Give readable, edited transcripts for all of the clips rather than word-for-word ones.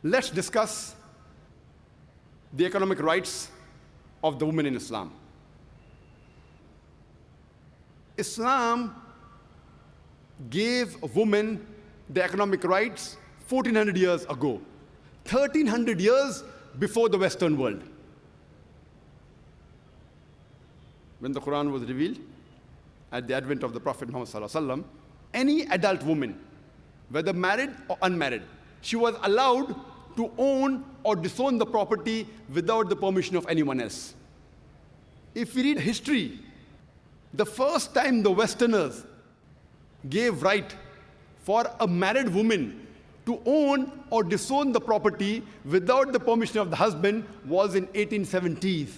Let's discuss the economic rights of the woman in Islam. Islam gave women the economic rights 1400 years ago, 1300 years before the Western world. When the Quran was revealed at the advent of the Prophet Muhammad Sallallahu Alaihi Wasallam, any adult woman, whether married or unmarried, she was allowed to own or disown the property without the permission of anyone else. If we read history, the first time the Westerners gave right for a married woman to own or disown the property without the permission of the husband was in 1870s,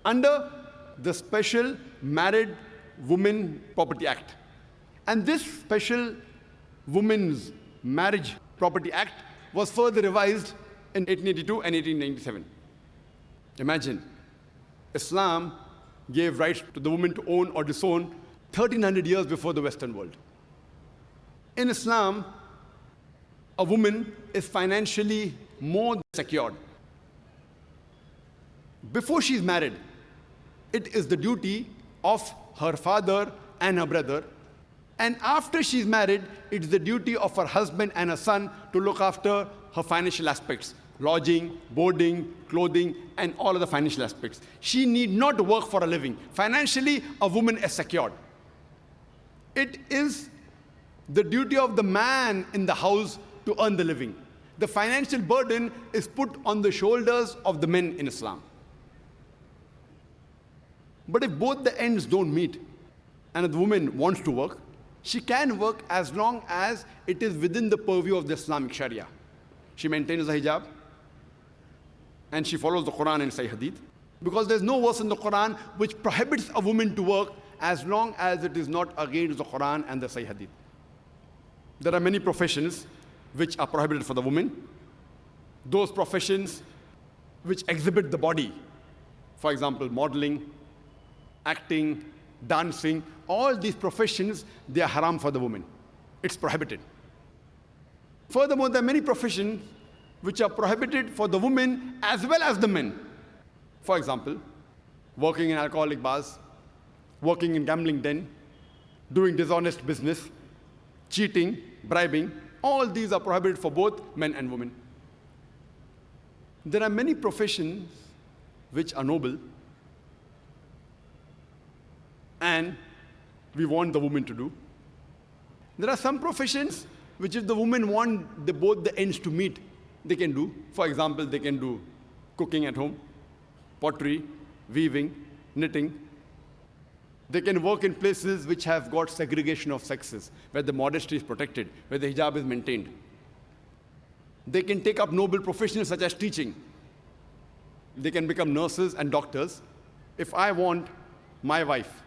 under the Special Married Women Property Act. And this Special Women's Marriage Property Act was further revised in 1882 and 1897. Imagine, Islam gave rights to the woman to own or disown 1300 years before the Western world. In Islam, a woman is financially more secured. Before she's married, it is the duty of her father and her brother. And after she's married, it's the duty of her husband and her son to look after her financial aspects: lodging, boarding, clothing, and all of the financial aspects. She need not work for a living. Financially, a woman is secured. It is the duty of the man in the house to earn the living. The financial burden is put on the shoulders of the men in Islam. But if both the ends don't meet, and if the woman wants to work, she can work as long as it is within the purview of the Islamic Sharia. She maintains the hijab, and she follows the Quran and Sahih Hadith, because there's no verse in the Quran which prohibits a woman to work as long as it is not against the Quran and the Sahih Hadith. There are many professions which are prohibited for the woman. Those professions which exhibit the body, for example, modeling, acting, dancing, all these professions, they are haram for the woman. It's prohibited. Furthermore, there are many professions which are prohibited for the women as well as the men. For example, working in alcoholic bars, working in gambling den, doing dishonest business, cheating, bribing, all these are prohibited for both men and women. There are many professions which are noble, and we want the woman to do. There are some professions which if the women want both the ends to meet, they can do. For example, they can do cooking at home, pottery, weaving, knitting. They can work in places which have got segregation of sexes, where the modesty is protected, where the hijab is maintained. They can take up noble professions such as teaching. They can become nurses and doctors. If I want my wife,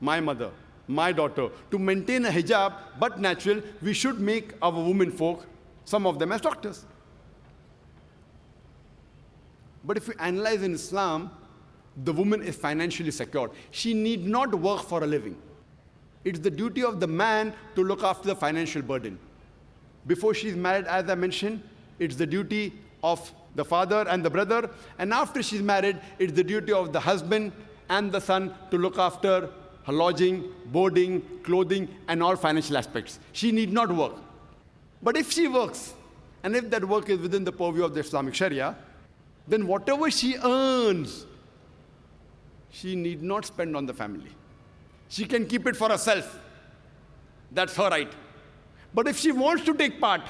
my mother, my daughter to maintain a hijab but natural, we should make our women folk, some of them, as doctors. But if we analyze in Islam, the woman is financially secured. She need not work for a living. It's the duty of the man to look after the financial burden. Before she's married, as I mentioned, it's the duty of the father and the brother. And after she's married, it's the duty of the husband and the son to look after her lodging, boarding, clothing, and all financial aspects. She need not work. But if she works, and if that work is within the purview of the Islamic Sharia, then whatever she earns, she need not spend on the family. She can keep it for herself. That's her right. But if she wants to take part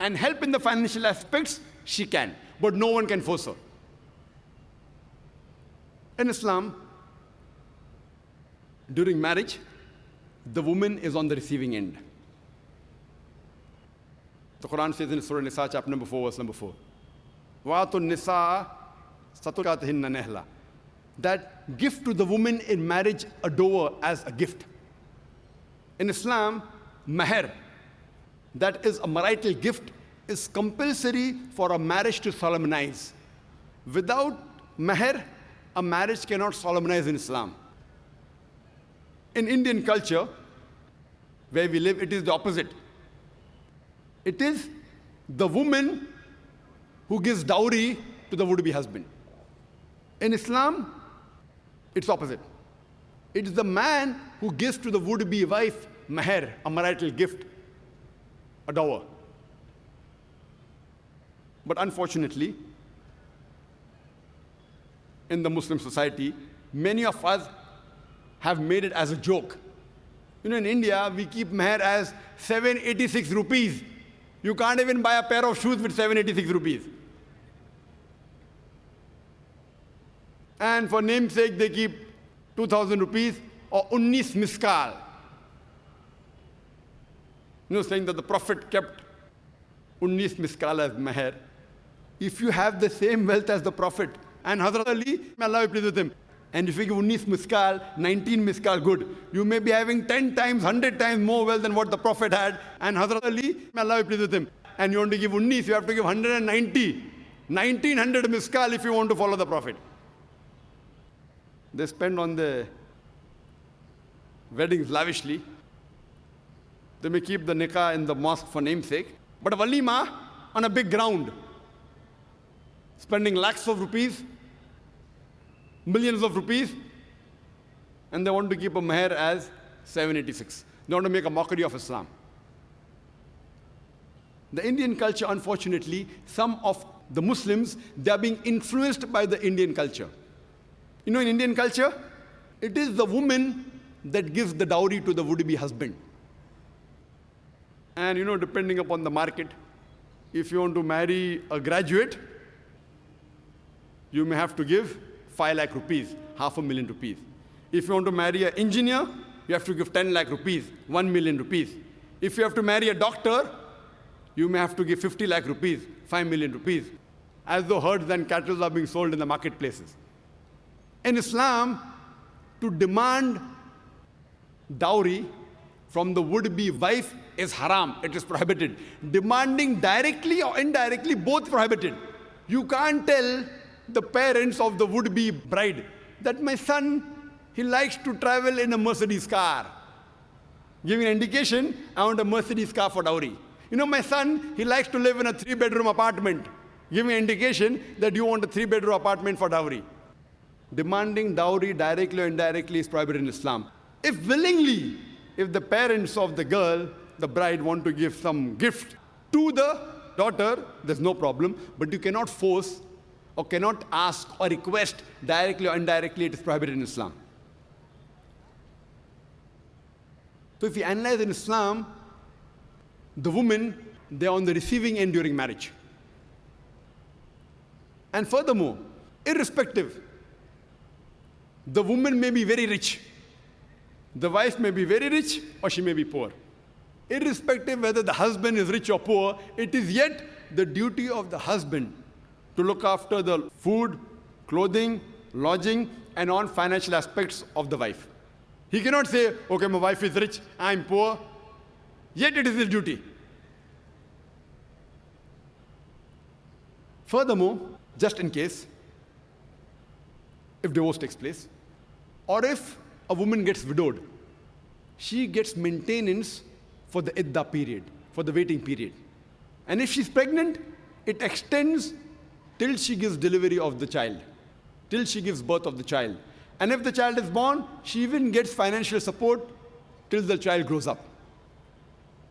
and help in the financial aspects, she can. But no one can force her. In Islam, during marriage, the woman is on the receiving end. The Quran says in Surah Nisa, chapter number 4, verse number 4, وَآتُوا النِّسَاءَ صَدُقَاتِهِنَّ نِحْلًا, that give to the woman in marriage a dower as a gift. In Islam, mahr, that is a marital gift, is compulsory for a marriage to solemnize. Without mahr, a marriage cannot solemnize in Islam. In Indian culture, where we live, it is the opposite. It is the woman who gives dowry to the would-be husband. In Islam, it's opposite. It's the man who gives to the would-be wife mahr, a marital gift, a dower. But unfortunately, in the Muslim society, many of us have made it as a joke. You know, in India, we keep mahr as 786 rupees. You can't even buy a pair of shoes with 786 rupees. And for namesake, they keep 2,000 rupees or 19 miskal. You know, saying that the Prophet kept 19 miskal as mahr. If you have the same wealth as the Prophet and Hazrat Ali, may Allah be pleased with him, and if you give 19 miskal, 19 miskal good, you may be having 10 times, 100 times more wealth than what the Prophet had, and Hazrat Ali, may Allah be pleased with him, and you want to give 19, you have to give 190, 1900 miskal if you want to follow the Prophet. They spend on the weddings lavishly. They may keep the nikah in the mosque for namesake, but a walima on a big ground, spending lakhs of rupees, millions of rupees, and they want to keep a mahr as 786. They want to make a mockery of Islam. The Indian culture, unfortunately, some of the Muslims, they are being influenced by the Indian culture. You know, in Indian culture, it is the woman that gives the dowry to the would-be husband. And you know, depending upon the market, if you want to marry a graduate, you may have to give 5 lakh rupees, 500,000 rupees. If you want to marry an engineer, you have to give 10 lakh rupees, 1 million rupees. If you have to marry a doctor, you may have to give 50 lakh rupees, 5 million rupees, as though herds and cattle are being sold in the marketplaces. In Islam, to demand dowry from the would-be wife is haram. It is prohibited. Demanding directly or indirectly, both prohibited. You can't tell the parents of the would-be bride that my son, he likes to travel in a Mercedes car. Giving an indication, I want a Mercedes car for dowry. You know, my son, he likes to live in a 3-bedroom apartment. Giving an indication that you want a 3-bedroom apartment for dowry. Demanding dowry directly or indirectly is prohibited in Islam. If willingly, if the parents of the girl, the bride, want to give some gift to the daughter, there's no problem, but you cannot force or cannot ask or request directly or indirectly. It is prohibited in Islam. So if you analyze in Islam, the women, they are on the receiving end during marriage. And furthermore, irrespective, the woman may be very rich, the wife may be very rich, or she may be poor. Irrespective whether the husband is rich or poor, it is yet the duty of the husband to look after the food, clothing, lodging, and on financial aspects of the wife. He cannot say, okay, my wife is rich, I'm poor, yet it is his duty. Furthermore, just in case, if divorce takes place, or if a woman gets widowed, she gets maintenance for the iddah period, for the waiting period. And if she's pregnant, it extends till she gives delivery of the child, till she gives birth of the child. And if the child is born, she even gets financial support till the child grows up.